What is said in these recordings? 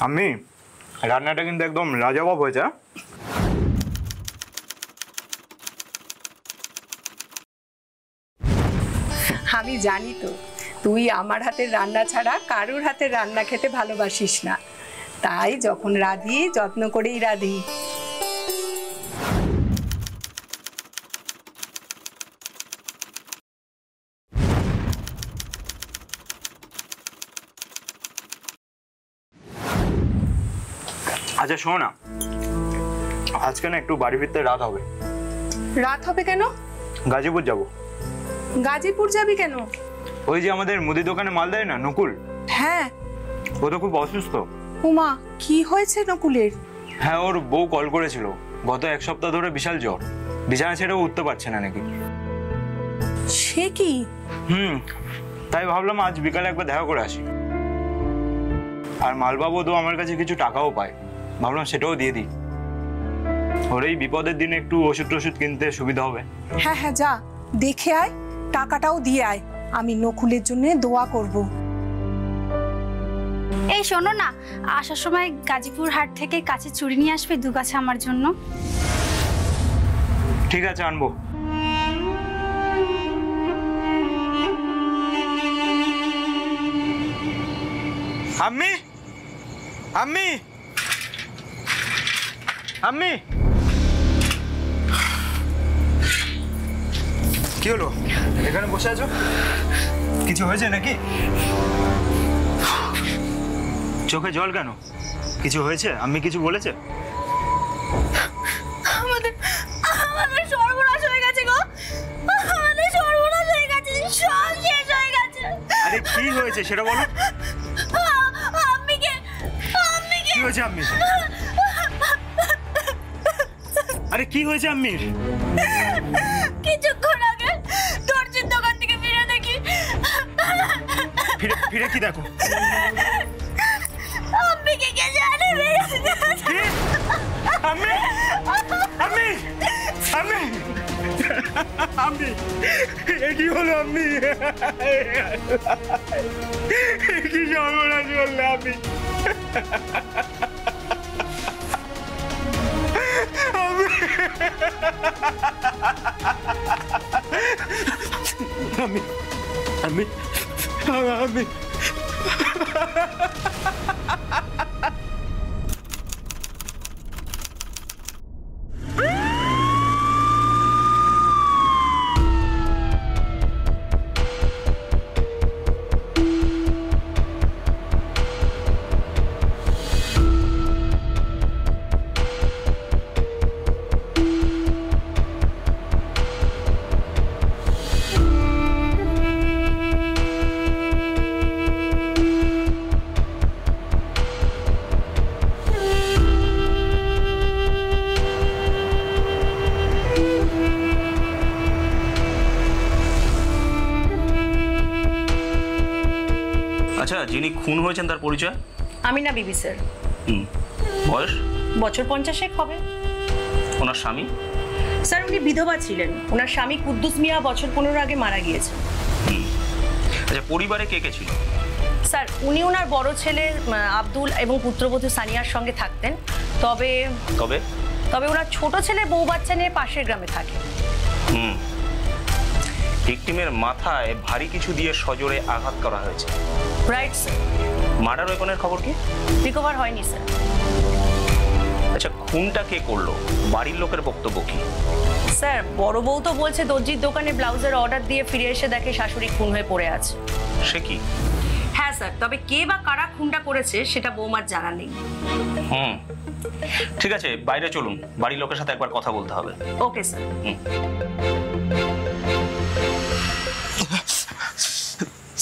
আমি রান্নাটা কিন্তু একদম লাজবাব হয়েছে। আমি জানি তো তুই আমার হাতের রান্না ছাড়া কারোর হাতের রান্না খেতে ভালোবাসিস না, তাই যখন রাঁধি যত্ন করেই রাঁধি। আচ্ছা শোনো না, আজকে না একটু বাড়ি ফিরতে রাত হবে। রাত হবে কেন? গাজীপুর যাব। গাজীপুর যাবি কেন? ওই যে আমাদের মুদি দোকানে মাল দেয় না নকুল, হ্যাঁ। ও তো খুব অসুস্থ। উমা, কি হয়েছে নকুলের? হ্যাঁ, ওর বউ কল করেছিল, গত এক সপ্তাহ ধরে বিশাল জ্বর, বিছানা ছেড়েও উঠতে পারছে না নাকি। সে কি? তাই ভাবলাম আজ বিকালে একবার দেখা করে আসি। আর মালবাবু তো আমার কাছে কিছু টাকাও পায়, ভাবলাম সেটাও দিয়ে দিই, ওর এই বিপদের দিনে একটু ওষুধ টষুধ কিনতে সুবিধা হবে। হ্যাঁ হ্যাঁ, যা দেখে আয়, টাকাটাও দিয়ে আয়, আমি নকুলের জন্য দোয়া করব। এই শোনো না, আসার সময় গাজীপুর হাট থেকে কাছে চুড়ি নিয়ে আসবে 2 গাছা আমার জন্য। ঠিক আছে, আনবো। আম্মি, আম্মি, আম্মি, কি হলো? এখানে বসে আছো, কিছু হয়েছে নাকি? চোখে জল কেন? কিছু হয়েছে? আম্মি কিছু বলেছে? আমাদের সর্বনাশ হয়ে গেছে গো, আমাদের সর্বনাশ হয়ে গেছে, সব শেষ হয়ে গেছে। আরে কি হয়েছে সেটা বলো। কি হয়েছে আম্মি? আরে কি হয়েছে আম্মির? কিছুক্ষণ আগে দর্জির দোকান থেকে ফিরে দেখি। ফিরে কি দেখো? আম্মিকে কে জানে? আম্মি, আম্মি, আম্মি, আম্মি, কি হলো আম্মি? কি সর্বনাশ করলে আম্মি? আমি আমি আমি আচ্ছা, যিনি খুন হয়েছেন তার পরিচয়? আমি না বিবি স্যার। বয়স? বছর 50 হবে। ওনার স্বামী? স্যার উনি বিধবা ছিলেন, ওনার স্বামী কুদ্দুস মিয়া বছর 15 আগে মারা গিয়েছে। আচ্ছা, পরিবারে কে কে ছিল? স্যার উনি ওনার বড় ছেলে আব্দুল এবং পুত্রবধূ সানিয়ার সঙ্গে থাকতেন, তবে তবে তবে ওনার ছোট ছেলে বউ বাচ্চা নিয়ে পাশের গ্রামে থাকে। ভিকটিমের মাথায় ভারী কিছু দিয়ে সজোরে আঘাত করা হয়েছে। Right sir. মার্ডার ওয়েপনের খবর কি? রিকভার হয়নি স্যার। আচ্ছা, খুনটা কে করলো? বাড়ির লোকের বক্তব্য কি? স্যার বড় বউ তো বলছে দর্জির দোকানে ব্লাউজের অর্ডার দিয়ে ফিরে এসে দেখে শাশুড়ি খুন হয়ে পড়ে আছে। সে কি? হ্যাঁ স্যার, তবে কে বা কারা খুনটা করেছে সেটা বৌমার জানা নেই। ঠিক আছে, বাইরে চলুন, বাড়ির লোকের সাথে একবার কথা বলতে হবে। Okay sir.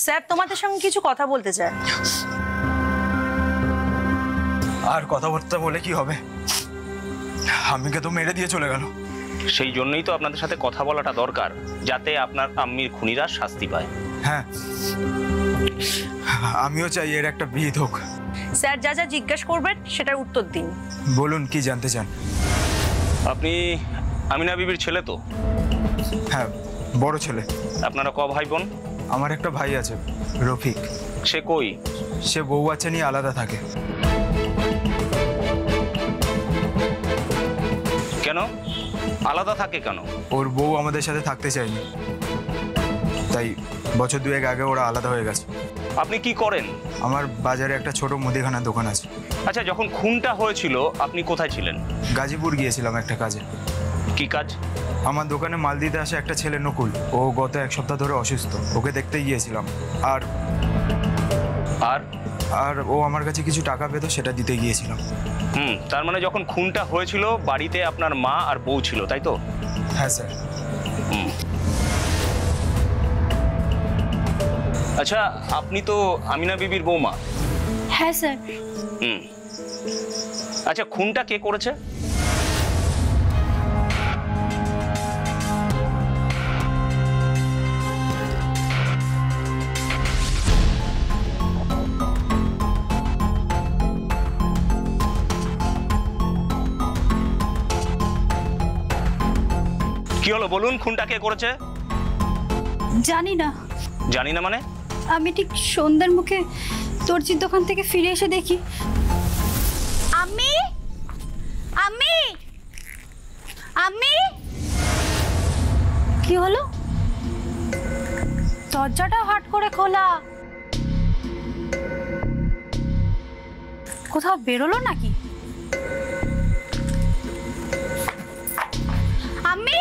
স্যার তোমাদের সঙ্গে কিছু কথা বলতে চাই। আর কথাবার্তা বলে কি হবে? আম্মিকে তো মেরে দিয়ে চলে গেল। সেই জন্যই তো আপনাদের সাথে কথা বলাটা দরকার, যাতে আপনার আম্মির খুনিরা শাস্তি পায়। হ্যাঁ, আমিও চাই এর একটা বিহিত হোক। স্যার যা যা জিজ্ঞেস করবেন সেটার উত্তর দিন। বলুন, কি জানতে চান? আপনি আমিনা বিবির ছেলে তো? হ্যাঁ, বড় ছেলে। আপনারা ক ভাই বোন? আমার একটা ভাই আছে, রফিক। সে কই? সে বউ বাচ্চা নিয়ে আলাদা থাকে। কেন আলাদা থাকে কেন? ওর বউ আমাদের সাথে থাকতে চায়নি, তাই বছর 2 আগে ওরা আলাদা হয়ে গেছে। আপনি কি করেন? আমার বাজারে একটা ছোট মুদিখানার দোকান আছে। আচ্ছা, যখন খুনটা হয়েছিল আপনি কোথায় ছিলেন? গাজীপুর গিয়েছিলাম একটা কাজে। কি কাজ? আমার দোকানে মাল দিতে আসে একটা ছেলে নকুল, ও গত 1 সপ্তাহ ধরে অসুস্থ, ওকে দেখতে গিয়েছিলাম। আর আর আর ও আমার কাছে কিছু টাকা পেত, সেটা দিতে গিয়েছিলাম। তার মানে যখন খুনটা হয়েছিল বাড়িতে আপনার মা আর বউ ছিল, তাই তো? হ্যাঁ স্যার। আচ্ছা, আপনি তো আমিনা বিবির বৌমা। হ্যাঁ স্যার। আচ্ছা, খুনটা কে করেছে? কি হলো বলুন, খুনটা কে করেছে? জানি না। জানি না মানে? আমি ঠিক সন্ধ্যার মুখে দর্জির দোকান থেকে ফিরে এসে দেখি আমি আমি আমি কি হলো, দরজাটা হাট করে খোলা, কোথাও বেরোলো নাকি? আমি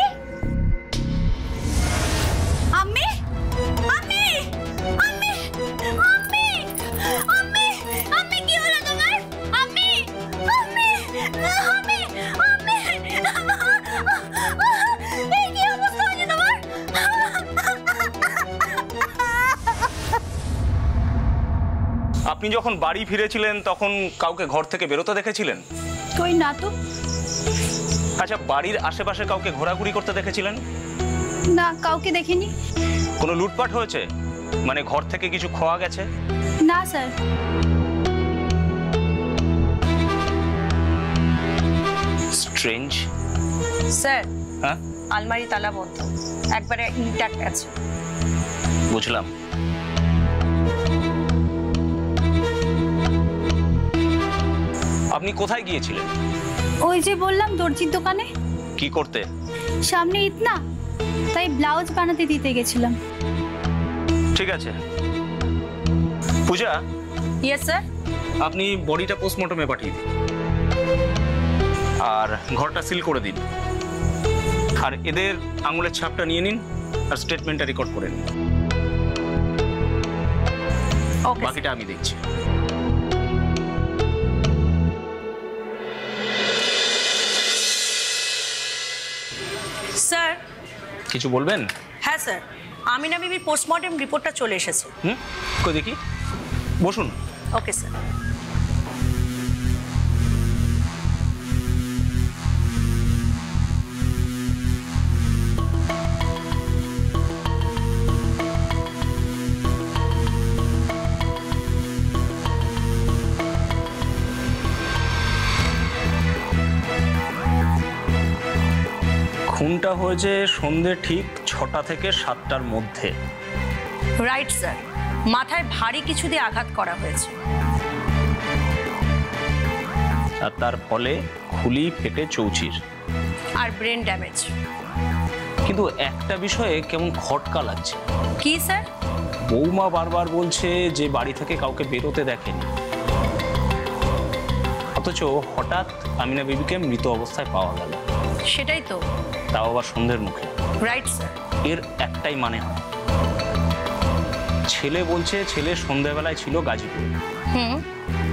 আমি আমি আমি আমি আমি আমি কি হলো তোমার? আমি আমি আমি আমি এই কি অবস্থা হয়েছে তোমার? আপনি যখন বাড়ি ফিরেছিলেন তখন কাউকে ঘর থেকে বেরোতে দেখেছিলেন? কই না তো। আচ্ছা, বাড়ির আশেপাশে কাউকে ঘোরাঘুরি করতে দেখেছিলেন? না, কাউকে দেখিনি। কোনো লুটপাট হয়েছে? মানে ঘর থেকে কিছু খোয়া গেছে? না স্যার। স্ট্রেঞ্জ। স্যার, হ্যাঁ, আলমারি তালা বন্ধ, একবারে ইনট্যাক্ট আছে। বুঝলাম। আপনি কোথায় গিয়েছিলেন? ওই যে বললাম দর্জির দোকানে। কি করতে? সামনে ঈদ না, তাই ব্লাউজ বানাতে দিতে গেছিলাম। ঠিক আছে। পূজা। Yes sir. আপনি বডিটা পোস্টমর্টমে পাঠিয়ে দিন আর ঘরটা সিল করে দিন, আর এদের আঙুলের ছাপটা নিয়ে নিন আর স্টেটমেন্টটা রেকর্ড করে নিন। ওকে, বাকিটা আমি দেখছি। স্যার। কিছু বলবেন? হ্যাঁ স্যার, আমিনা বিবির পোস্টমর্টেম রিপোর্টটা চলে এসেছে। কই দেখি, বসুন। Okay sir. খুনটা হয়েছে সন্ধ্যে ঠিক 6টা থেকে 7টার মধ্যে। রাইট স্যার, মাথায় ভারী কিছু দিয়ে আঘাত করা হয়েছে আর তার ফলে খুলি ফেটে চৌচির আর ব্রেন ড্যামেজ। কিন্তু একটা বিষয়ে কেমন খটকা লাগছে। কি স্যার? বৌমা বারবার বলছে যে বাড়ি থেকে কাউকে বেরোতে দেখেনি, অথচ হঠাৎ আমিনা বিবিকে মৃত অবস্থায় পাওয়া গেল। সেটাই তো। তাও আবার সন্ধ্যের মুখে। Right sir. এর একটাই মানে হয়, ছেলে বলছে ছেলে সন্ধ্যাবেলায় ছিল গাজীপুরে,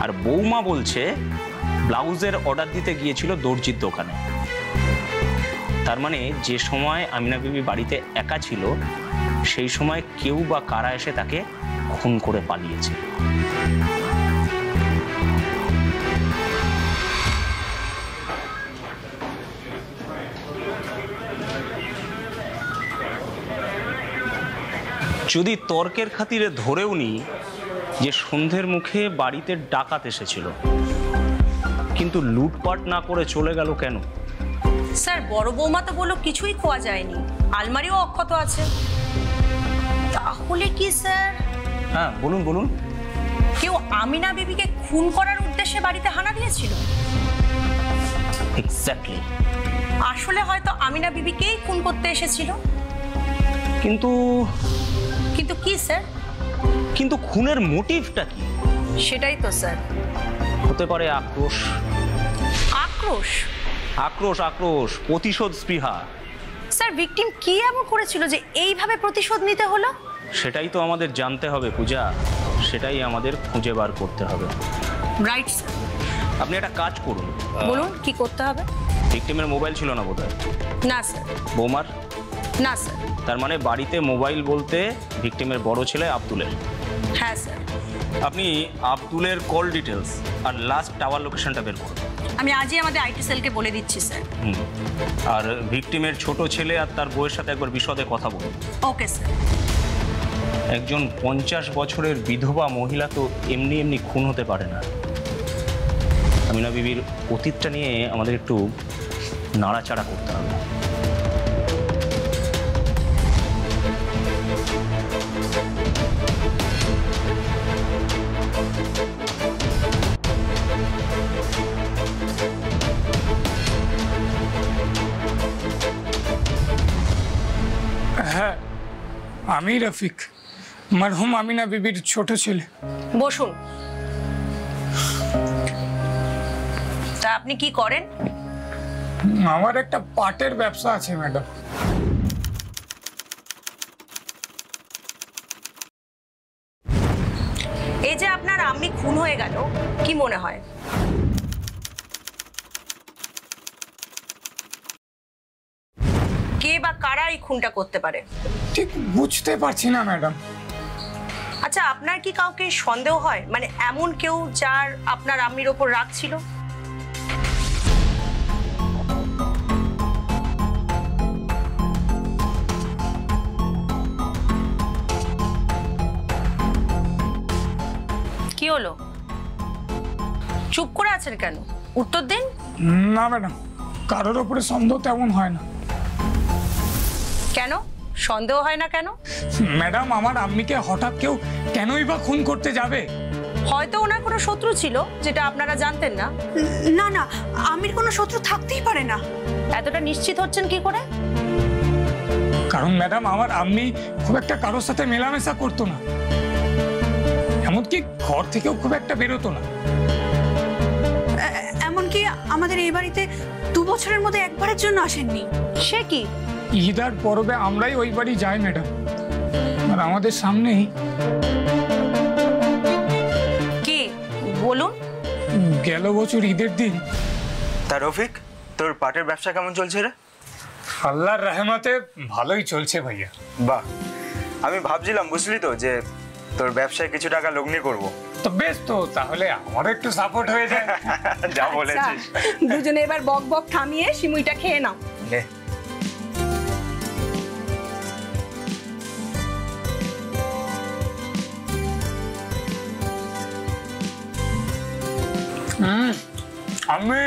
আর বৌমা বলছে ব্লাউজের অর্ডার দিতে গিয়েছিল দর্জির দোকানে। তার মানে যে সময় আমিনা বিবি বাড়িতে একা ছিল সেই সময় কেউ বা কারা এসে তাকে খুন করে পালিয়েছে। যদি তর্কের খাতিরে ধরেও নিই যে সন্ধ্যের মুখে বাড়িতে ডাকাত এসেছিল, কিন্তু লুটপাট না করে চলে গেল কেন? স্যার, বড় বৌমা তো বললো কিছুই খোয়া যায়নি, আলমারিও অক্ষত আছে। তাহলে কি স্যার? হ্যাঁ, বলুন বলুন। কেউ আমিনা বিবিকে খুন করার উদ্দেশ্যে এসে বাড়িতে হানা দিয়েছিল? এক্স্যাক্টলি। আসলে হয়তো আমিনা বিবিকেই খুন করতে এসেছিল। কিন্তু কিন্তু কি স্যার? কিন্তু খুনের মোটিভটা কি? সেটাই তো স্যার। হতে পারে আক্রোশ। আক্রোশ? আক্রোশ আক্রোশ, প্রতিশোধ স্পৃহা। স্যার ভিকটিম কি এমন করেছিল যে এইভাবে প্রতিশোধ নিতে হলো? সেটাই তো আমাদের জানতে হবে পূজা, সেটাই আমাদের খুঁজে বার করতে হবে। Right sir. আপনি একটা কাজ করুন। বলুন কি করতে হবে? ভিকটিমের মোবাইল ছিল না বোধহয়? না স্যার। বৌমার? না স্যার। তার মানে বাড়িতে মোবাইল বলতে ভিকটিমের বড় ছেলে আব্দুলের। হ্যাঁ স্যার। আপনি আব্দুলের কল ডিটেলস আর লাস্ট টাওয়ার লোকেশনটা বের করুন। আমি আজই আমাদের আইটি সেলকে বলে দিচ্ছি স্যার। আর ভিকটিমের ছোট ছেলে আর তার বউয়ের সাথে একবার বিশদে কথা বলুন। Okay sir. একজন 50 বছরের বিধবা মহিলা তো এমনি এমনি খুন হতে পারে না। আমিনা বিবির অতীতটা নিয়ে আমাদের একটু নাড়াচাড়া করতে হবে। হ্যাঁ, আমি রফিক, মরহুম আমিনা বিবির ছোট ছেলে। বসুন। তা আপনি কি করেন? আমার একটা পাটের ব্যবসা আছে ম্যাডাম। এই যে আপনার আম্মি খুন হয়ে গেল, কি মনে হয়? কে বা কারা এই খুনটা করতে পারে? ঠিক বুঝতে পারছি না ম্যাডাম। আচ্ছা, আপনার কি কাউকে সন্দেহ হয়? মানে এমন কেউ যার আপনার আম্মির ওপর রাগ ছিল? কি হলো, চুপ করে আছেন কেন? উত্তর দিন। না ম্যাডাম, কারোর ওপরে সন্দেহ তেমন হয় না। কেন সন্দেহ হয় না কেন? ম্যাডাম, আমার আম্মিকে হঠাৎ কেউ কেনই বা খুন করতে যাবে? হয়তো ওনার কোনো শত্রু ছিল যেটা আপনারা জানতেন না। না না, আমির কোনো শত্রু থাকতেই পারে না। এতটা নিশ্চিত হচ্ছেন কি করে? কারণ ম্যাডাম, আমার আম্মি খুব একটা কারোর সাথে মেলামেশা করতো না, এমনকি ঘর থেকেও খুব একটা বেরোতো না। এমনকি আমাদের এই বাড়িতে 2 বছরের মধ্যে একবারের জন্য আসেননি। সে কি? ঈদ আর পরবে আমরাই ওই বাড়ি যাই ম্যাডাম, আর আমাদের সামনেই। কি বলুন? গেল বছর ঈদের দিন। তা রফিক, তোর পাটের ব্যবসা কেমন চলছে রে? আল্লাহর রহমতে ভালোই চলছে ভাইয়া। বাহ, আমি ভাবছিলাম বুঝলি তো যে তোর ব্যবসায় কিছু টাকা লগ্নি করব। তো বেশ, তো তাহলে আমারও একটু সাপোর্ট হয়ে যায়। যা বলেছিস। দুজনে এবার বক বক থামিয়ে সিমুইটা খেয়ে নাও। নে। আমি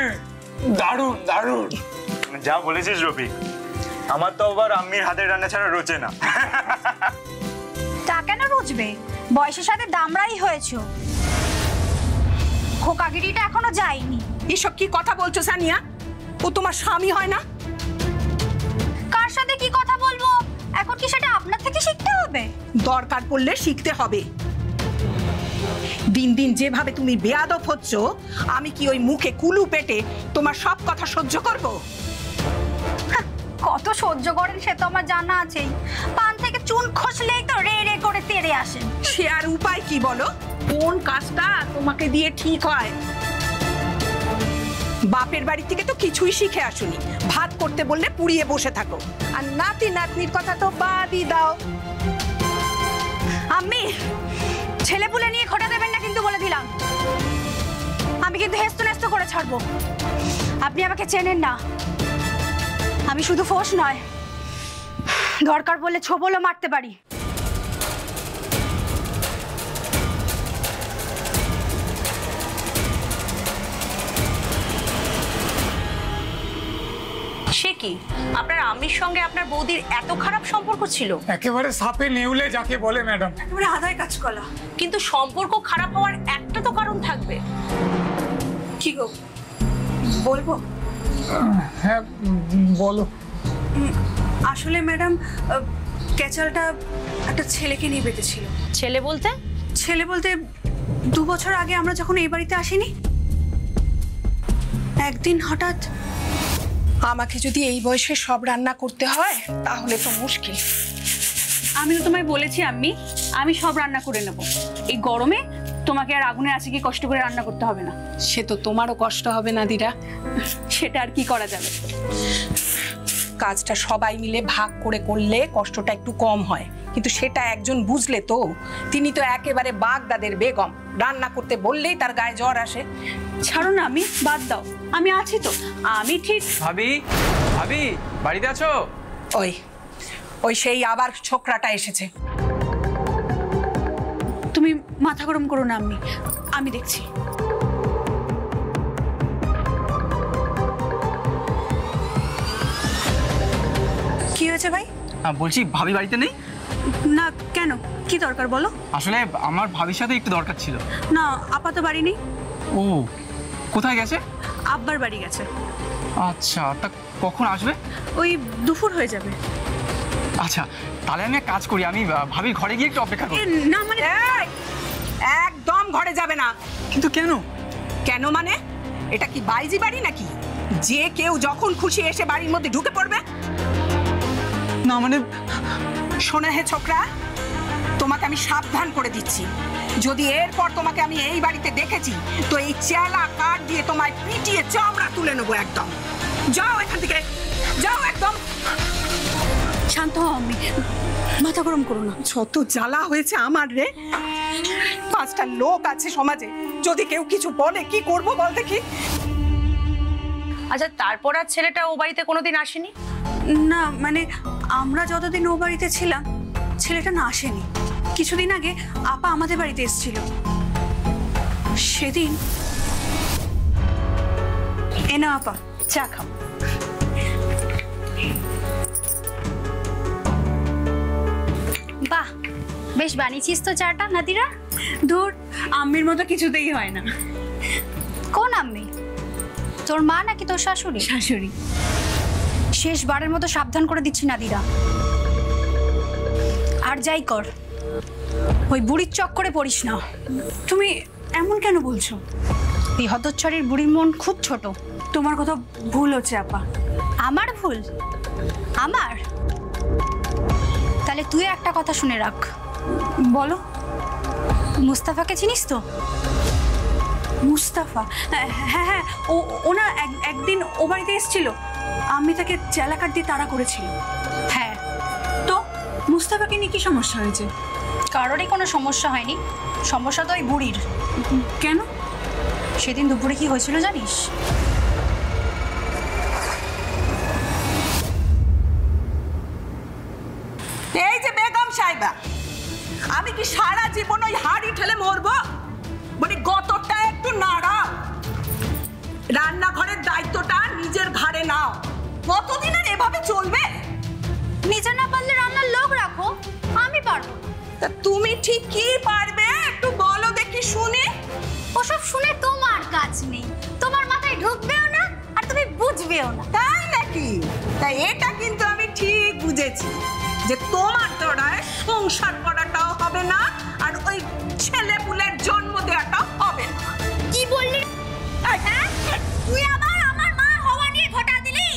দারুণ দারুণ। যা বলেছিস রফিক, আমার তো আবার আম্মির হাতের রান্না ছাড়া রোচে না। তা কেন রুচবে? বয়সের সাথে দামড়াই হয়েছে। খোকাগিরিটা এখনো যায়নি। এসব কি কথা বলছো সানিয়া? ও তোমার স্বামী হয় না? কার সাথে কি কথা বলবো এখন কি সেটা আপনার থেকে শিখতে হবে? দরকার পড়লে শিখতে হবে। দিন দিন যেভাবে তুমি বেয়াদব হচ্ছ, আমি কি ওই মুখে কুলু পেটে তোমার সব কথা সহ্য করব? কত সহ্য করেন সে তো আমার জানা আছেই। পান থেকে চুন খসলেই তো রে রে করে তেড়ে আসেন। সে আর উপায় কি বলো? কোন কাজটা তোমাকে দিয়ে ঠিক হয়? বাপের বাড়ি থেকে তো কিছুই শিখে আসুনি। ভাত করতে বললে পুড়িয়ে বসে থাকো, আর নাতি নাতনির কথা তো বাদই দাও। আম্মি, ছেলেপুলে নিয়ে খোটা দেবেন না কিন্তু, বলে দিলাম। আমি কিন্তু হেস্ত নেস্ত করে ছাড়বো। আপনি আমাকে চেনেন না। আমি শুধু ফোর্স নয়, দরকার বললে ছোবলও মারতে পারি। সে কি, আপনার আম্মির সঙ্গে আপনার বৌদির এত খারাপ সম্পর্ক ছিল? একেবারে সাপে নেউলে যাকে বলে ম্যাডাম। একেবারে আদায় কাজ কলা। কিন্তু সম্পর্ক খারাপ হওয়ার একটা তো কারণ থাকবে। কি গো বলবো? হ্যাঁ বলো। আসলে ম্যাডাম ক্যাচালটা একটা ছেলেকে নিয়ে বেঁধেছিল। ছেলে বলতে? ছেলে বলতে 2 বছর আগে আমরা যখন এই বাড়িতে আসিনি, একদিন হঠাৎ। আমাকে যদি এই বয়সে সব রান্না করতে হয় তাহলে তো মুশকিল। আমি তো তোমায় বলেছি আম্মি, আমি সব রান্না করে নেব। এই গরমে তোমাকে আর আগুনে আছে কি কষ্ট করে রান্না করতে হবে না। সে তো তোমারও কষ্ট হবে না দিরা। সেটা আর কি করা যাবে। কাজটা সবাই মিলে ভাগ করে করলে কষ্টটা একটু কম হয়, কিন্তু সেটা একজন বুঝলে তো। তিনি তো একেবারে বাগদাদের বেগম, রান্না করতে বললেই তার গায়ে জ্বর আসে। ছাড়ো না, আমি বাদ দাও, আমি আছি তো, আমি ঠিক। ভাবি, ভাবি বাড়িতে আছো? ওই ওই সেই আবার ছোকরাটা এসেছে। তুমি মাথা গরম করো না আম্মি, আমি দেখছি। কি হয়েছে ভাই? বলছি ভাবি বাড়িতে নেই? না কেন, কি দরকার বলো? আসলে আমার ভাবির সাথে একটু দরকার ছিল। না, আপা তো বাড়ি নেই। ও কোথায় গেছে? আব্বার বাড়ি গেছে। আচ্ছা, তা কখন আসবে? ওই দুপুর হয়ে যাবে। আচ্ছা, তাহলে আমি এক কাজ করি, আমি ভাবির ঘরে গিয়ে একটু অপেক্ষা করি। না মানে একদম ঘরে যাবে না। কিন্তু কেন? কেন মানে? এটা কি বাইজি বাড়ি নাকি যে কেউ যখন খুশি এসে বাড়ির মধ্যে ঢুকে পড়বে? না মানে শোনে হে ছোকরা, তোমাকে আমি সাবধান করে দিচ্ছি, যদি এরপর তোমাকে আমি এই বাড়িতে দেখেছি তো এই চেলা কাঠ দিয়ে তোমায় পিটিয়ে চামড়া তুলে নেবো একদম। যাও এখান থেকে, যাও একদম। শান্ত হও আম্মি, মাথা গরম করো না। যত জ্বালা হয়েছে আমার রে। 5টা লোক আছে সমাজে, যদি কেউ কিছু বলে কি করব বল দেখি। আচ্ছা, তারপর আর ছেলেটা ও বাড়িতে কোনোদিন আসেনি? না মানে আমরা যতদিন ও বাড়িতে ছিলাম ছেলেটা না আসেনি। কিছুদিন আগে আপা আমাদের বাড়িতে এসেছিল, সেদিন। এনা আপা, চা খাও। বাহ, বেশ বানিয়েছিস তো চাটা নাদিরা। ধুর, আম্মির মতো কিছুতেই হয় না। কোন আম্মি? তোর মা নাকি তোর শাশুড়ি? শাশুড়ি। শেষবারের মতো সাবধান করে দিচ্ছি নাদিরা, আর যাই কর ওই বুড়ির চক্করে পড়িস না। তুমি এমন কেন বলছো? এই হতচ্ছাড়ির বুড়ির মন খুব ছোট। তোমার কথা ভুল হচ্ছে আপা। আমার ভুল? আমার? তাহলে তুই একটা কথা শুনে রাখ। বলো। মুস্তাফাকে চিনিস তো? মুস্তাফা? হ্যাঁ হ্যাঁ, ওনা একদিন ও বাড়িতে এসেছিল, আমি তাকে চেলাকাট দিয়ে তাড়া করেছিল। হ্যাঁ। তো মুস্তাফাকে নিয়ে কি সমস্যা হয়েছে? কারোরই কোনো সমস্যা হয়নি, সমস্যা তো ওই বুড়ির। কেন? সেদিন দুপুরে কি হয়েছিল জানিস? এই যে বেগম সাহেবা, আমি কি সারা জীবন ওই হাড়ি ঠেলে মরবো? মানে গতটা একটু নাড়াও, রান্নাঘরের দায়িত্বটা নিজের ঘাড়ে নাও। কতদিনের এভাবে চলবে? নিজে না পারলে রান্নার লোক রাখো, আমি পারবো। তা তুমি ঠিক কি পারবে একটু বলো দেখি শুনি। ওসব শুনে তোমার কাজ নেই, তোমার মাথায় ঢুকবেও না আর তুমি বুঝবেও না। তাই নাকি? তাই এটা কিন্তু আমি ঠিক বুঝেছি যে তোমার দ্বারায় সংসার করাটাও হবে না আর ওই ছেলে পুলের জন্ম দেওয়াটাও হবে না। কি বললি? হ্যাঁ, তুই আবার আমার মা হওয়া নিয়ে ঘটা দিলি?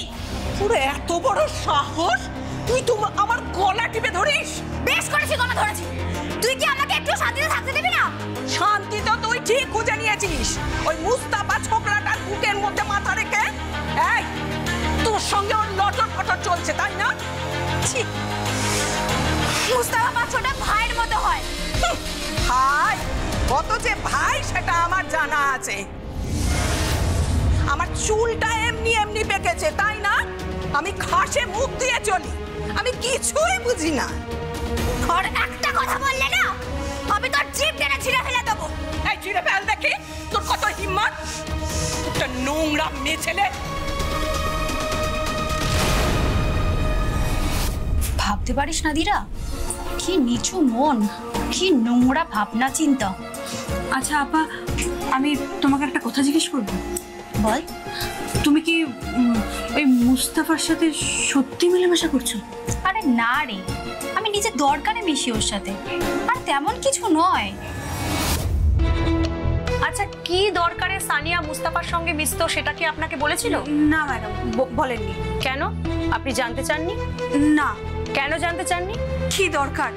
পুরো এত বড় সাহস, তুই তো আমার গলা টিপে ধরিস। বেশ করেছি, গলা ধরেছি। তুই কি আমাকে একটু শান্তিতে থাকতে দিবি না? শান্তি তো তুই ঠিক খুঁজে নিয়েছিস, ওই মুস্তাফা ছোকরাটার বুকের মধ্যে মাথা রেখে। এই তোর সঙ্গে ওর লটর ফটর চলছে তাই না? মুস্তাফা বাচ্চাটা ভাইয়ের মতো হয়। ভাই? কত যে ভাই সেটা আমার জানা আছে। আমার চুলটা এমনি এমনি পেকেছে তাই না? আমি ঘাসে মুখ দিয়ে চলি, আমি কিছুই বুঝি না। আর একটা কথা বললে না আমি তোর জিভ টেনে ছিঁড়ে ফেলে দেবো। এই ছিঁড়ে ফেল দেখি, তোর কত হিম্মত। একটা নোংরা মেয়ে ছেলে। ভাবতে পারিস নাদিরা, কি নিচু মন, কি নোংরা ভাবনা চিন্তা। আচ্ছা আপা, আমি তোমাকে একটা কথা জিজ্ঞেস করবো? বল, তুমি কি ওই মুস্তাফার সাথে সত্যি মেলামেশা করছো? আরে না রে, আমি নিজের দরকারে মিশি ওর সাথে, আর তেমন কিছু নয়। আচ্ছা, কি দরকারে সানিয়া মুস্তাফার সঙ্গে মিশতো সেটা কি আপনাকে বলেছিল? না ম্যাডাম, বলেননি। কেন? আপনি জানতে চাননি? না। কেন জানতে চাননি? কি দরকার?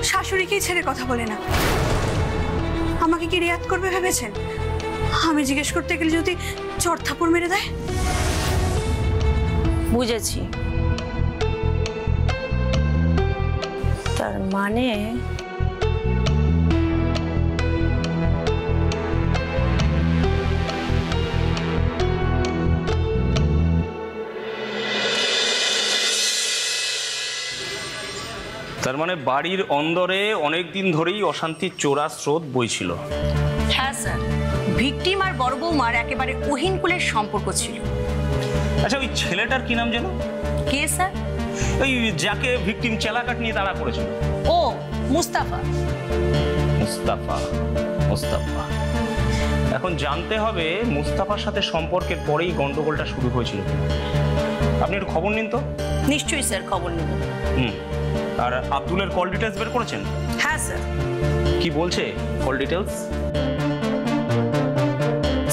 শাশুড়িকেই ছেড়ে কথা বলে না, আমাকে কি রিয়াদ করবে ভেবেছেন? আমি জিজ্ঞেস করতে গেলে যদি চড় থাপড় মেরে দেয়। বুঝেছি, তার মানে বাড়ির অন্দরে অনেক দিন ধরেই অশান্তির চোরা স্রোত বইছিল। হ্যাঁ স্যার, ভিকটিম আর বড় বৌমার একেবারে অহিনকুলের সম্পর্ক ছিল। আচ্ছা, ওই ছেলেটার কি নাম যেন? কে স্যার? ওই যাকে ভিকটিম চেলাকাট নিয়ে তাড়া করেছিল। ও মুস্তাফা। মুস্তাফা, মুস্তাফা। এখন জানতে হবে মুস্তাফার সাথে সম্পর্কের পরেই গন্ডগোলটা শুরু হয়েছিল। আপনি একটু খবর নিন তো। নিশ্চয়ই স্যার, খবর নেব। আর আব্দুলের কল ডিটেলস বের করেছেন? হ্যাঁ স্যার। কি বলছে কল ডিটেলস?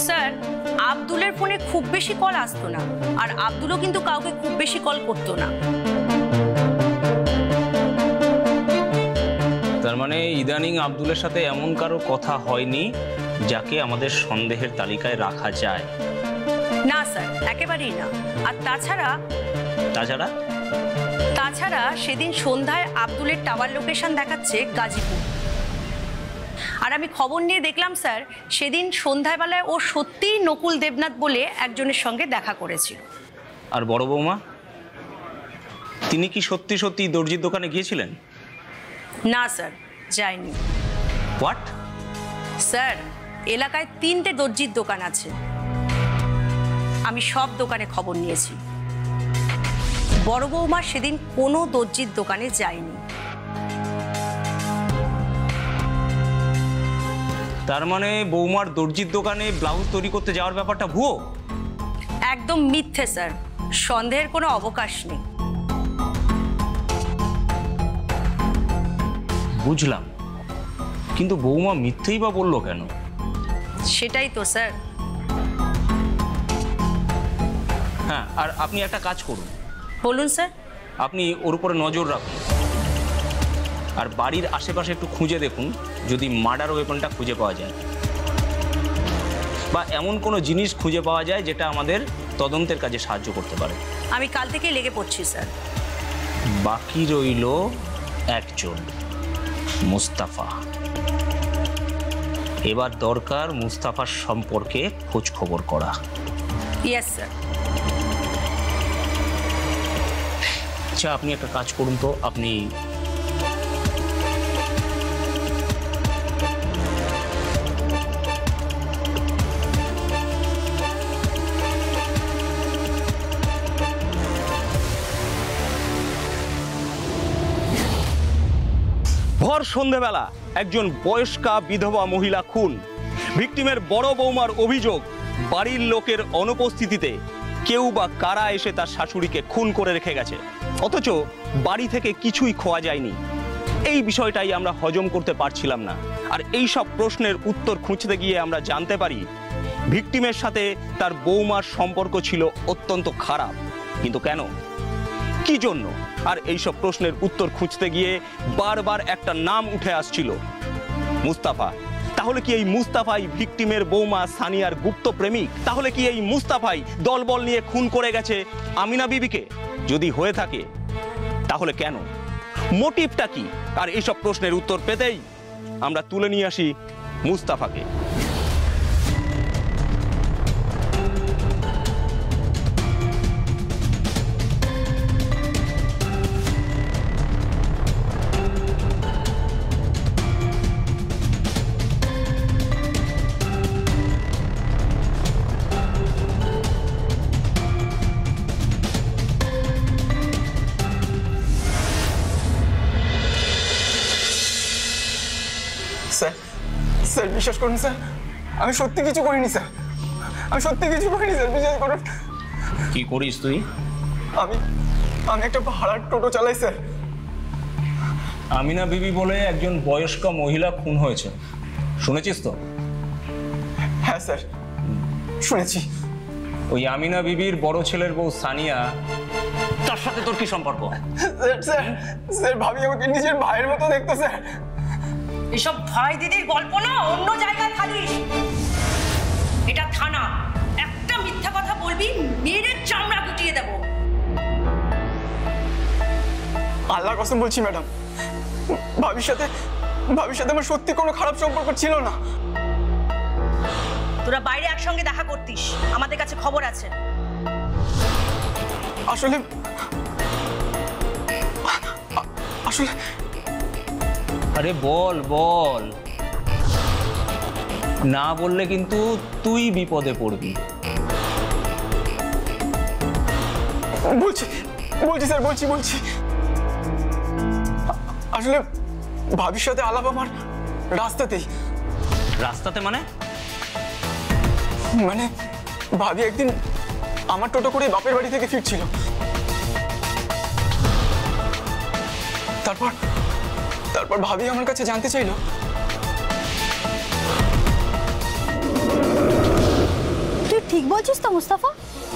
স্যার, আব্দুলের ফোনে খুব বেশি কল আসতো না, আর আব্দুলও কিন্তু কাউকে খুব বেশি কল করতো না। তার মানে ইদানিং আব্দুলের সাথে এমন কারো কথা হয়নি যাকে আমাদের সন্দেহের তালিকায় রাখা যায়? না স্যার, একেবারেই না। আর তাছাড়া সেদিন সন্ধ্যায় আব্দুলের টাওয়ার লোকেশন দেখাচ্ছে গাজীপুর। আর আমি খবর নিয়ে দেখলাম স্যার, সেদিন সন্ধ্যাবেলায় ও সত্যিই নকুল দেবনাথ বলে একজনের সঙ্গে দেখা করেছিল। আর বড় বৌমা, তিনি কি সত্যি সত্যি দর্জির দোকানে গিয়েছিলেন? না স্যার, যায়নি। হোয়াট? স্যার, এলাকায় 3টে দর্জির দোকান আছে, আমি সব দোকানে খবর নিয়েছি। বড় বৌমা সেদিন কোনো দর্জির দোকানে যায়নি। তার মানে বৌমার দর্জির দোকানে ব্লাউজ তৈরি করতে যাওয়ার ব্যাপারটা ভুয়ো? একদম মিথ্যে স্যার, সন্দেহের কোনো অবকাশ নেই। বুঝলাম, কিন্তু বৌমা মিথ্যেই বা বললো কেন? সেটাই তো স্যার। হ্যাঁ, আর আপনি একটা কাজ করুন। বলুন স্যার। আপনি ওর উপরে নজর রাখুন, আর বাড়ির আশেপাশে একটু খুঁজে দেখুন যদি মার্ডার ওয়েপনটা খুঁজে পাওয়া যায়, বা এমন কোনো জিনিস খুঁজে পাওয়া যায় যেটা আমাদের তদন্তের কাজে সাহায্য করতে পারে। আমি কাল থেকেই লেগে পড়ছি স্যার। বাকি রইল একজন, মুস্তাফা। এবার দরকার মুস্তাফার সম্পর্কে খোঁজ খবর করা। Yes sir. আচ্ছা, আপনি একটা কাজ করুন তো, আপনি ভর সন্ধেবেলা একজন বয়স্কা বিধবা মহিলা খুন। ভিকটিমের বড় বৌমার অভিযোগ, বাড়ির লোকের অনুপস্থিতিতে কেউ বা কারা এসে তার শাশুড়িকে খুন করে রেখে গেছে, অথচ বাড়ি থেকে কিছুই খোয়া যায়নি। এই বিষয়টাই আমরা হজম করতে পারছিলাম না। আর এই সব প্রশ্নের উত্তর খুঁজতে গিয়ে আমরা জানতে পারি ভিকটিমের সাথে তার বৌমার সম্পর্ক ছিল অত্যন্ত খারাপ। কিন্তু কেন, কি জন্য? আর এই সব প্রশ্নের উত্তর খুঁজতে গিয়ে বারবার একটা নাম উঠে আসছিল, মুস্তাফা। তাহলে কি এই মুস্তাফাই ভিকটিমের বৌমা সানিয়ার গুপ্ত প্রেমিক? তাহলে কি এই মুস্তাফাই দলবল নিয়ে খুন করে গেছে আমিনা বিবিকে? যদি হয়ে থাকে তাহলে কেন, মোটিভটা কি? আর এইসব প্রশ্নের উত্তর পেতেই আমরা তুলে নিয়ে আসি মুস্তাফাকে। স্যার, স্যার বিশ্বাস করুন স্যার, আমি সত্যি কিছু করিনি স্যার। আমি সত্যি কিছু করিনি স্যার, বিশ্বাস করুন। কি করিস তুই? আমি একটা ভাড়ার টোটো চালাই স্যার। আমিনা বিবি বলে একজন বয়স্ক মহিলা খুন হয়েছে, শুনেছিস তো? হ্যাঁ স্যার, শুনেছি। ওই আমিনা বিবির বড় ছেলের বউ সানিয়া, তার সাথে তোর কি সম্পর্ক? স্যার ভাবি আমাকে নিজের ভাইয়ের মতো দেখতো স্যার। এসব ভাই দিদির গল্প না অন্য জায়গায় খালিস, এটা থানা। একটা মিথ্যা কথা বলবি মেরে চামড়া গুটিয়ে দেবো। আল্লাহর কসম বলছি ম্যাডাম, ভাবির সাথে আমার সত্যি কোনো খারাপ সম্পর্ক ছিল না। তোরা বাইরে একসঙ্গে দেখা করতিস, আমাদের কাছে খবর আছে। আসলে আরে বল বল, না বললে কিন্তু তুই বিপদে পড়বি। বলছি স্যার, বলছি। আসলে ভাবির সাথে আলাপ আমার রাস্তাতেই। রাস্তাতে মানে? মানে ভাবি একদিন আমার টোটো করে বাপের বাড়ি থেকে ফিরছিল। তারপর ভাবি আমার কাছে জানতে চাইলো তুই ঠিক বলছিস তো মুস্তাফা?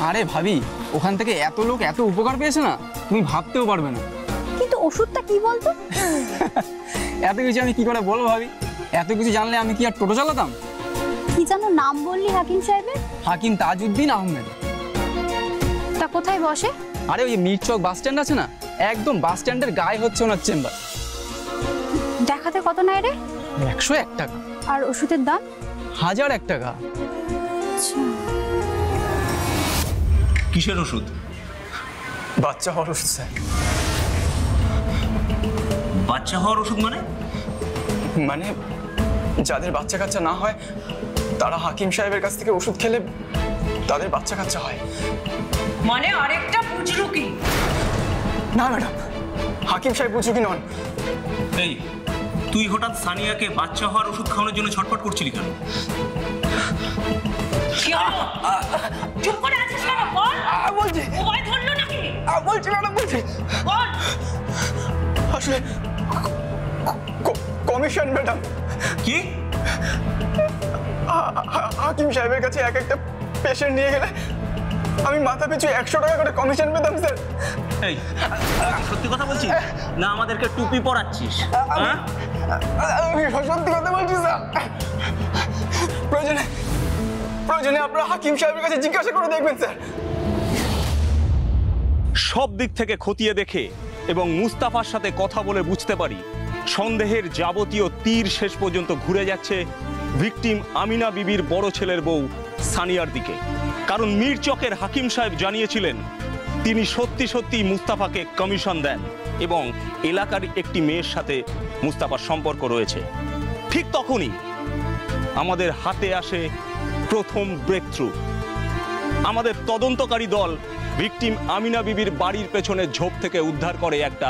আরে ভাবি, ওখান থেকে এত লোক এত উপকার পেয়েছে না, তুমি ভাবতেও পারবে না। কিন্তু ওষুধটা কি বলতো? এত কিছু আমি কি করে বলবো ভাবি? এত কিছু জানলে আমি কি আর টোটো চালাতাম? কি যেন নাম বললি হাকিম সাহেবের? হাকিম তাজউদ্দিন আহমেদ। তা কোথায় বসে? আরে ওই মিরচক বাস স্ট্যান্ড আছে না, একদম বাস স্ট্যান্ডের গায়ে হচ্ছে ওনার চেম্বার। দেখাতে কত নেয় রে? 101 টাকা। আর ওষুধের দাম? 1001 টাকা। কিসের ওষুধ? বাচ্চা হওয়ার ওষুধ স্যার। বাচ্চা হওয়ার ওষুধ মানে? মানে যাদের বাচ্চা কাচ্চা না হয় তারা হাকিম সাহেবের কাছ থেকে ওষুধ খেলে তাদের বাচ্চা কাচ্চা হয়। মানে আরেকটা বুঝলো কি? না ম্যাডাম, হাকিম সাহেব বুঝো কি নন। এই তুই হঠাৎ সানিয়াকে বাচ্চা হওয়ার ওষুধ খাওয়ানোর জন্য ছটফট করছিলি কেন? চুপ করে আছিস কেন? বল। বলছি মোবাইল ধরলো নাকি? বলছি ম্যাডাম, বলছি। বল। আসলে কমিশন ম্যাডাম। কি? হাকিম সাহেবের কাছে এক একটা পেশেন্ট নিয়ে গেলে আমি মাথা পিছু 100 টাকা করে কমিশন পেতাম স্যার। এই সত্যি কথা বলছিস না আমাদেরকে টুপি পরাচ্ছিস? হ্যাঁ, আমি সত্যি কথা বলছি স্যার। প্রয়োজনে আপনারা হাকিম সাহেবের কাছে জিজ্ঞাসা করে দেখবেন স্যার। সব দিক থেকে খতিয়ে দেখে এবং মুস্তাফার সাথে কথা বলে বুঝতে পারি সন্দেহের যাবতীয় তীর শেষ পর্যন্ত ঘুরে যাচ্ছে ভিকটিম আমিনা বিবির বড় ছেলের বউ সানিয়ার দিকে। কারণ মিরচকের হাকিম সাহেব জানিয়েছিলেন তিনি সত্যি সত্যি মুস্তাফাকে কমিশন দেন এবং এলাকার একটি মেয়ের সাথে মুস্তাফার সম্পর্ক রয়েছে। ঠিক তখনই আমাদের হাতে আসে প্রথম ব্রেক থ্রু। আমাদের তদন্তকারী দল ভিকটিম আমিনা বিবির বাড়ির পেছনে ঝোপ থেকে উদ্ধার করে একটা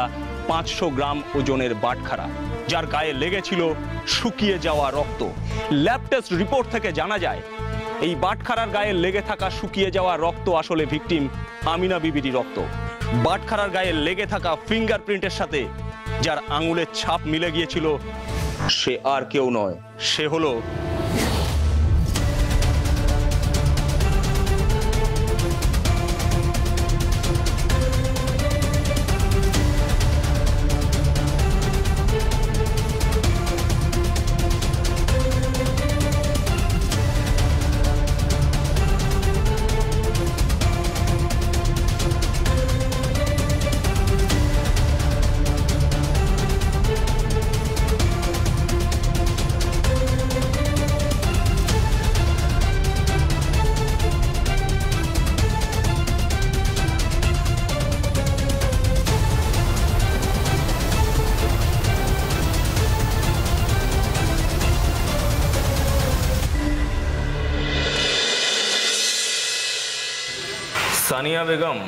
500 গ্রাম ওজনের বাটখারা, যার গায়ে লেগেছিল শুকিয়ে যাওয়া রক্ত। ল্যাব টেস্ট রিপোর্ট থেকে জানা যায় এই বাটখারার গায়ে লেগে থাকা শুকিয়ে যাওয়া রক্ত আসলে ভিকটিম আমিনা বিবিরই রক্ত। বাটখারার গায়ে লেগে থাকা ফিঙ্গারপ্রিন্টের সাথে যার আঙুলের ছাপ মিলে গিয়েছিল সে আর কেউ নয়, সে হলো সানিয়া বেগম।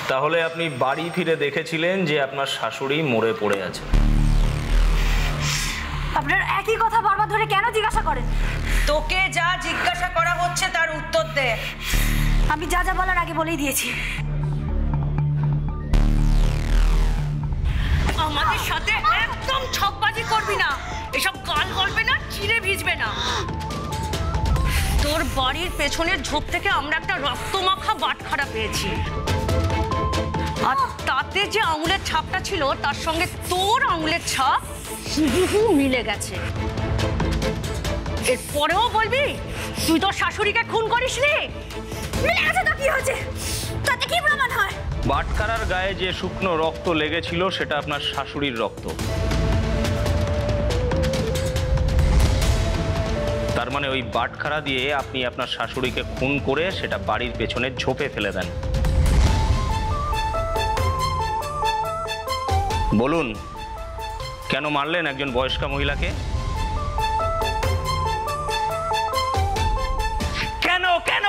তাহলে আপনি বাড়ি ফিরে দেখেছিলেন যে আপনার শাশুড়ি মরে পড়ে আছে? আপনার একই কথা বারবার ধরে কেন জিজ্ঞাসা করেন? তোকে যা জিজ্ঞাসা করা হচ্ছে তার উত্তর দে। আমি যা যা বলার আগে বলেই দিয়েছি। আমাদের সাথে একদম ছকবাজি করবি না, এসব গাল গল্পে না চিড়ে ভিজবে না। তোর বাড়ির পেছনের ঝোপ থেকে আমরা একটা রক্তমাখা বাটখারা পেয়েছি, আর তাতে যে আঙুলের ছাপটা ছিল তার সঙ্গে তোর আঙুলের ছাপ হুবহু মিলে গেছে। এরপরেও বলবি তুই তোর শাশুড়িকে খুন করিসনি? মিলে গেছে তো কি হয়েছে? তাতে কি প্রমাণ হয়? বাটখারার গায়ে যে শুকনো রক্ত লেগেছিল সেটা আপনার শাশুড়ির রক্ত। তার মানে ওই বাটখারা দিয়ে আপনি আপনার শাশুড়িকে খুন করে সেটা বাড়ির পেছনে ঝোপে ফেলে দেন। বলুন, কেন মারলেন একজন বয়স্কা মহিলাকে? কেন কেন?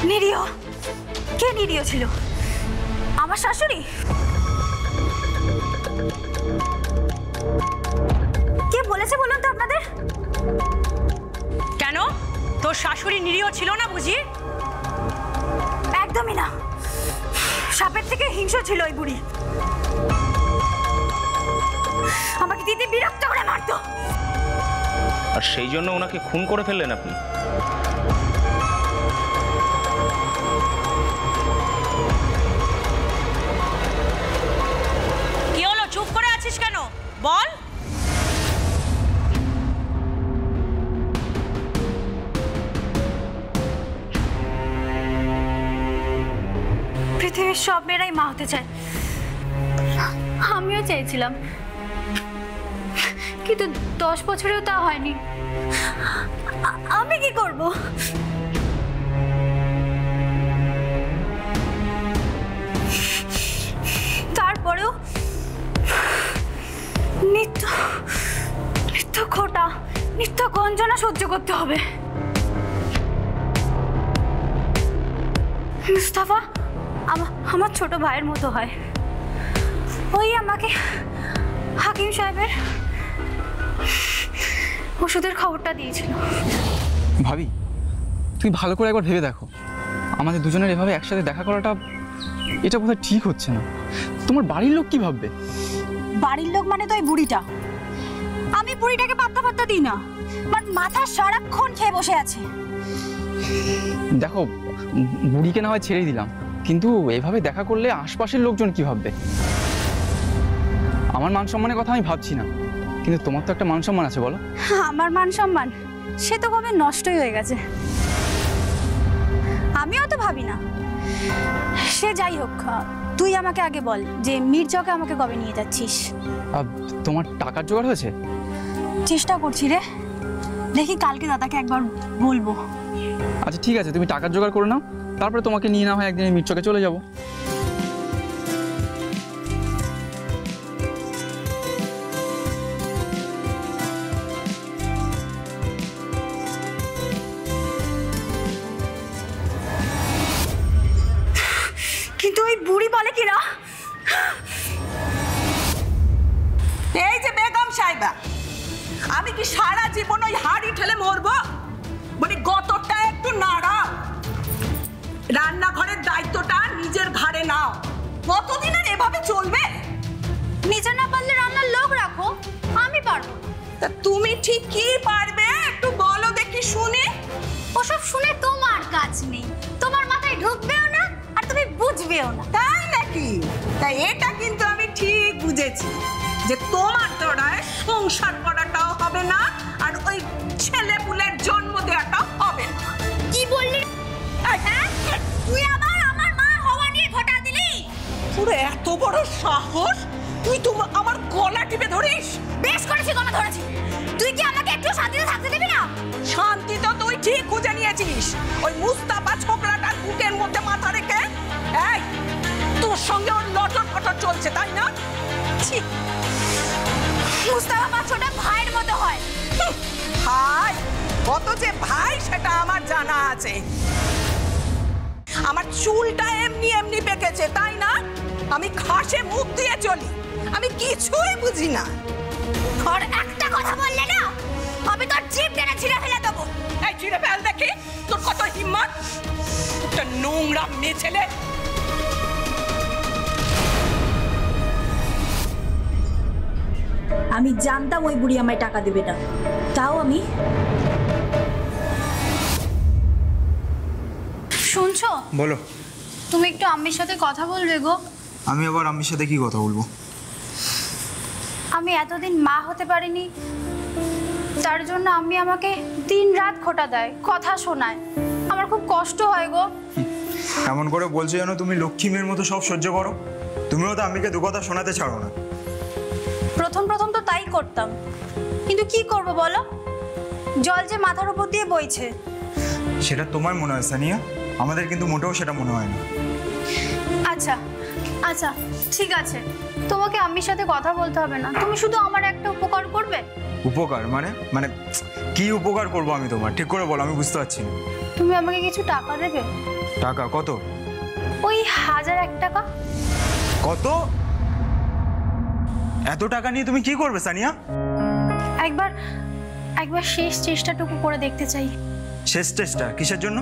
নিরীহ? কে নিরীহ ছিল? আমার শাশুড়ি? কে বলেছে বলুন তো আপনাদের? কেন, তোর শাশুড়ি নিরীহ ছিল না বুঝি? একদমই না, সাপের থেকে হিংস্র ছিল ওই বুড়ি। আমাকে দিদি বিরক্ত করে মারতো। আর সেই জন্য ওনাকে খুন করে ফেললেন আপনি? কি হলো, চুপ করে আছিস কেন? বল। পৃথিবীর সব মেয়েরাই মা হতে চায়, আমিও চাইছিলাম, কিন্তু 10 বছরেও তা হয়নি। আমি কি করব? তারপরেও নিত্য নিত্য খোটা, নিত্য গঞ্জনা সহ্য করতে হবে। মুস্তাফা আমার ছোট ভাইয়ের মতো হয়, ওই আমাকে হাকিম সাহেবের ওষুধের খবরটা দিয়েছিল। ভাবি, তুমি ভালো করে একবার ভেবে দেখো, আমাদের দুজনের এভাবে একসাথে দেখা করাটা এটা বোধহয় ঠিক হচ্ছে না। তোমার বাড়ির লোক কি ভাববে? বাড়ির লোক মানে তো ওই বুড়িটা। আমি বুড়িটাকে পাত্তা দিই না, আমার মাথা সারাক্ষণ খেয়ে বসে আছে। দেখো, বুড়িকে না হয় ছেড়েই দিলাম, কিন্তু এভাবে দেখা করলে আশপাশের লোকজন কি ভাববে? আমার মান সম্মানের কথা আমি ভাবছি না, কিন্তু তোমার তো একটা মান সম্মান আছে, বলো। আমার মান সম্মান সে তো কবে নষ্টই হয়ে গেছে। আমিও তো ভাবি না। সে যাই হোক, তুই আমাকে আগে বল যে মির্জাকে আমাকে কবে নিয়ে যাচ্ছিস? তোমার টাকার জোগাড় হয়েছে? চেষ্টা করছি রে, দেখি কালকে দাদাকে একবার বলবো। আচ্ছা ঠিক আছে, তুমি টাকার জোগাড় করে নাও, তারপরে তোমাকে নিয়ে না হয় একদিন মির্জাকে চলে যাবো। কিন্তু ওই বুড়ি বলে কি না, এই যে বেগম সাহেবা, আমি কি সারা জীবন ওই হাড়ি ঠেলে মরবো? মানে গতটা একটু নাড়াও, রান্নাঘরের দায়িত্বটা নিজের ঘাড়ে নাও। কতদিনের এভাবে চলবে? নিজে না পারলে রান্নার লোক রাখো, আমি পারবো। তা তুমি ঠিক কি পারবে একটু বলো দেখি শুনি। ওসব শুনে তোমার কাজ নেই, তোমার মাথায় ঢুকবেও না আর তুমি বুঝবেও না। তাই নাকি? তাই এটা কিন্তু আমি ঠিক বুঝেছি যে তোমার দ্বারায় সংসার করাটাও হবে না আর ওই ছেলে পুলের জন্ম দেওয়াটাও হবে না। কি বললি? হ্যাঁ, তুই আবার আমার মা হওয়া নিয়ে ঘটা দিলি? পুরো এত বড় সাহস, তুই তো আমার গলা টিপে ধরিস। বেশ করেছি, গলা ধরেছি। তুই কি আমাকে একটু শান্তিতে থাকতে দিবি না? শান্তি তো তুই ঠিক খুঁজে নিয়েছিস, ওই মুস্তাফা ছোকরাটার বুকের মধ্যে মাথা রেখে। এই তোর সঙ্গে ওর লটর পটর চলছে, তাই না? ছি, মুস্তাফা আমার ছোট ভাইয়ের মতো হয়। হাই, ও কত যে ভাই সেটা আমার জানা আছে। আমার চুলটা এমনি এমনি পেকেছে, তাই না? আমি খাসে মুখ দিয়ে চলি, আমি কিছুই বুঝি না। আর একটা কথা বললে না, আমি তোর জিভ টেনে ছিঁড়ে ফেলে দেবো। এই ছিঁড়ে ফেল দেখি, তোর কত হিম্মত! একটা নোংরা মেয়ে ছেলে। আমি জানতাম ওই বুড়ি আমায় টাকা দেবে না, তাও আমি। শুনছো? বলো। তুমি একটু আম্মির সাথে কথা বলবে গো। আমি আবার আম্মির সাথে কি কথা বলবো? আমি এতদিন মা হতে পারিনি, তার জন্য আম্মি আমাকে দিন রাত খোটা দেয়, কথা শোনায়। আমার খুব কষ্ট হয় গো। এমন করে বলছো যেন তুমি লক্ষ্মী মেয়ের মতো সব সহ্য করো। তুমিও তো আম্মিকে দু কথা শোনাতে ছাড়ো না। প্রথম প্রথম তো তাই করতাম, কিন্তু কি করব বলো, জল যে মাথার উপর দিয়ে বইছে। সেটা তোমার মনে হয় সানিয়া, আমাদের কিন্তু মোটেও সেটা মনে হয় না। আচ্ছা আচ্ছা ঠিক আছে, তোমাকে আম্মির সাথে কথা বলতে হবে না, তুমি শুধু আমার একটা উপকার করবে। উপকার মানে? মানে কি উপকার করব আমি তোমার? ঠিক করে বলো, আমি বুঝতে পারছি না। তুমি আমাকে কিছু টাকা দেবে। টাকা? কত? ওই 1001 টাকা। কত? এত টাকা নিয়ে তুমি কি করবে সানিয়া? একবার শেষ চেষ্টাটুকু করে দেখতে চাই। শেষ চেষ্টা? কিসের জন্য?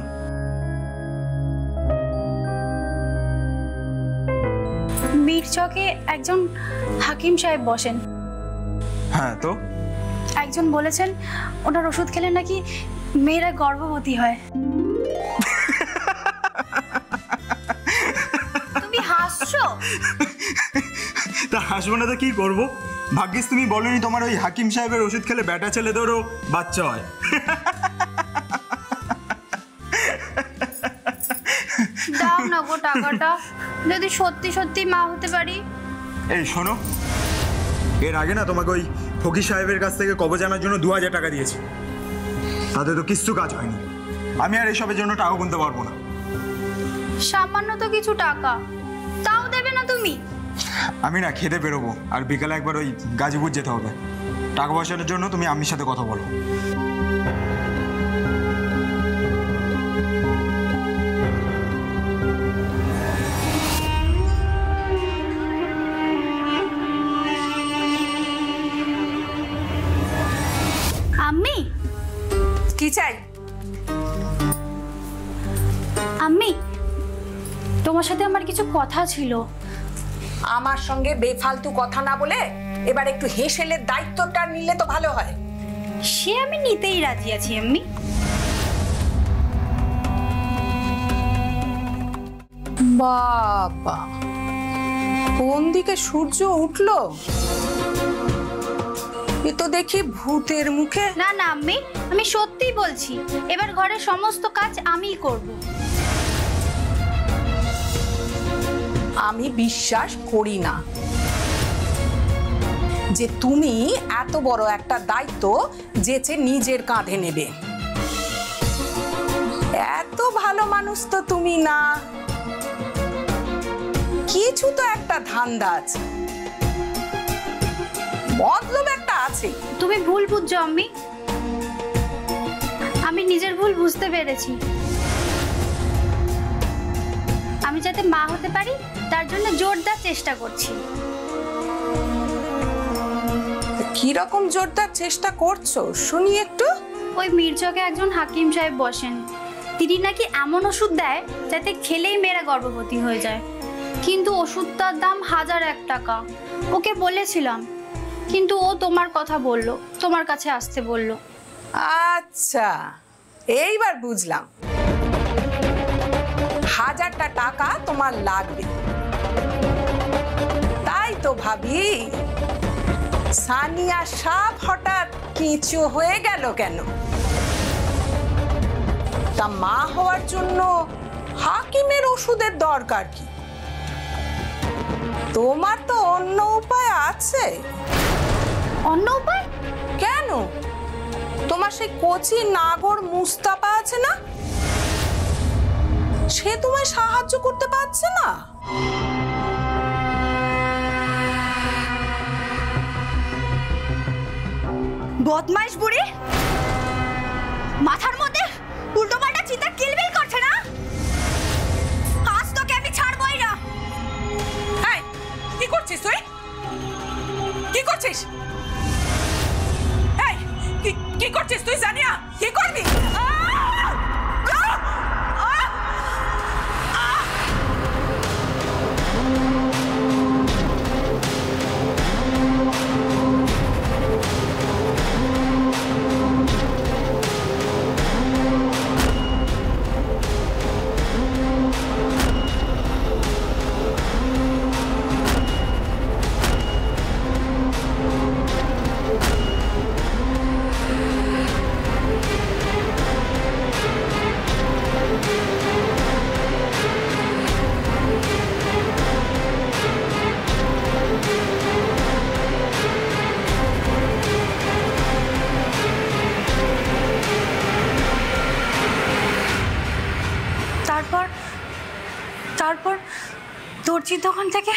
মিরচকে একজন হাকিম সাহেব বসেন। হ্যাঁ, তো একজন বলেছেন ওনার ওষুধ খেলে নাকি মেয়েরা গর্ভবতী হয়। তুমি হাসছো? তা হাসবো না তো কি করবো? ভাগ্যিস তুমি বলনি তোমার ওই হাকিম সাহেবের ওষুধ খেলে বেটা ছেলেদেরও বাচ্চা হয়। দাও না গো টাকাটা, যদি সত্যি সত্যি মা হতে পারি। এই শোনো, এর আগে না তোমাকে ওই ফকির সাহেবের কাছ থেকে কবজ আনার জন্য 2000 টাকা দিয়েছি, তাতে তো কিচ্ছু কাজ হয়নি। আমি আর এসবের জন্য টাকা গুনতে পারবো না। সামান্য তো কিছু টাকা, তাও দেবে না তুমি? আমি না খেতে বেরোবো, আর বিকালে একবার ওই গাজীপুর যেতে হবে। টাকা পয়সার জন্য তুমি আম্মির সাথে কথা বলো। আম্মি, কি চাই? আম্মি, তোমার সাথে আমার কিছু কথা ছিল। আমার সঙ্গে বেফালতু কথা না বলে এবার একটু হেসেলের দায়িত্বটা নিলে তো ভালো হয়। সে আমি নিতেই রাজি আছি আম্মি। বাবা, কোন দিকে সূর্য উঠলো? এ তো দেখি ভূতের মুখে। না না আম্মি, আমি সত্যিই বলছি, এবার ঘরের সমস্ত কাজ আমিই করব। আমি বিশ্বাস করি না যে তুমি এত বড় একটা দায়িত্ব যেচে নিজের কাঁধে নেবে। এত ভালো মানুষ তো তুমি না, কিছু তো একটা ধান্দা আছে, মতলব একটা আছে। তুমি ভুল বুঝছো আম্মি, আমি নিজের ভুল বুঝতে পেরেছি। আমি যাতে মা হতে পারি তার জন্য জোরদার চেষ্টা করছি। কি রকম জোরদার চেষ্টা করছো শুনি একটু? ওই মির্জাকে একজন হাকিম সাহেব বসেন, তিনি নাকি এমন ওষুধ দেয় যাতে খেলেই মেয়েরা গর্ভবতী হয়ে যায়, কিন্তু ওষুধটার দাম 1001 টাকা। ওকে বলেছিলাম, কিন্তু ও তোমার কথা বললো, তোমার কাছে আসতে বললো। আচ্ছা, এইবার বুঝলাম। 1000টা টাকা তোমার লাগবে, তাই তো ভাবি সানিয়া সাপ হঠাৎ কিছু হয়ে গেল কেন? তা মা হওয়ার জন্য হাকিমের ওষুধের দরকার কি? তোমার তো অন্য উপায় আছে। অন্য উপায়? কেন? তোমার সেই কোচি নাগর মুস্তাফা আছে না, সে তোমায় সাহায্য করতে পারছে না? বদমাইশ বুড়ি, মাথার মধ্যে উল্টো পাল্টা চিন্তা কিলবিল করছে না? আজ তোকে আমি ছাড়বই না। এই, কি করছিস তুই? কি করছিস? এই, কি করছিস তুই জানিয়া? কি করবি? তারপর দর্জির দোকান থেকে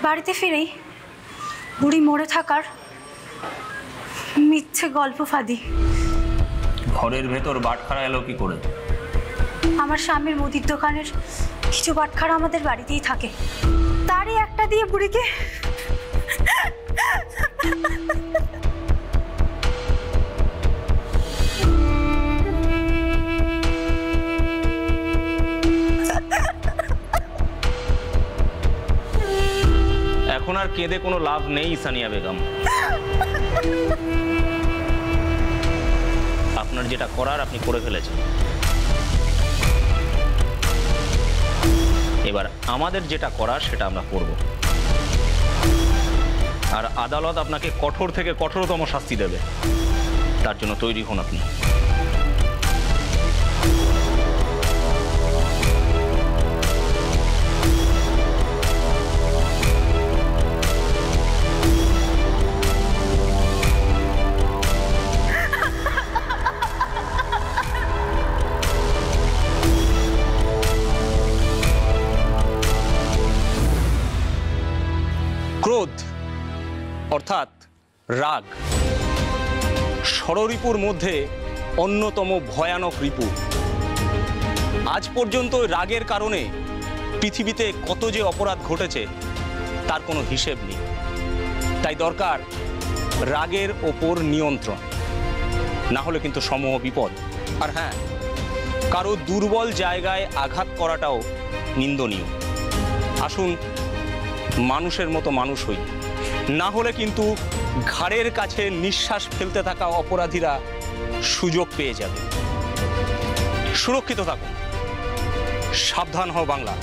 বাড়িতে ফিরেই বুড়ি মরে থাকার মিথ্যে গল্প ফাঁদি। ঘরের ভেতর বাটখারা এলো কি করে? আমার স্বামীর মুদির দোকানের কিছু বাটখারা আমাদের বাড়িতেই থাকে, তারই একটা দিয়ে বুড়িকে এখন আর কেঁদে কোনো লাভ নেই সানিয়া বেগম। আপনার যেটা করার আপনি করে ফেলেছেন, এবার আমাদের যেটা করার সেটা আমরা করব। আর আদালত আপনাকে কঠোর থেকে কঠোরতম শাস্তি দেবে, তার জন্য তৈরি হন আপনি। ক্রোধ অর্থাৎ রাগ ষড়রিপুর মধ্যে অন্যতম ভয়ানক রিপু। আজ পর্যন্ত রাগের কারণে পৃথিবীতে কত যে অপরাধ ঘটেছে তার কোনো হিসেব নেই। তাই দরকার রাগের ওপর নিয়ন্ত্রণ, না হলে কিন্তু সমূহ বিপদ। আর হ্যাঁ, কারো দুর্বল জায়গায় আঘাত করাটাও নিন্দনীয়। আসুন মানুষের মতো মানুষ হই, না হলে কিন্তু ঘাড়ের কাছে নিঃশ্বাস ফেলতে থাকা অপরাধীরা সুযোগ পেয়ে যাবে। সুরক্ষিত থাকুন, সাবধান হও বাংলা।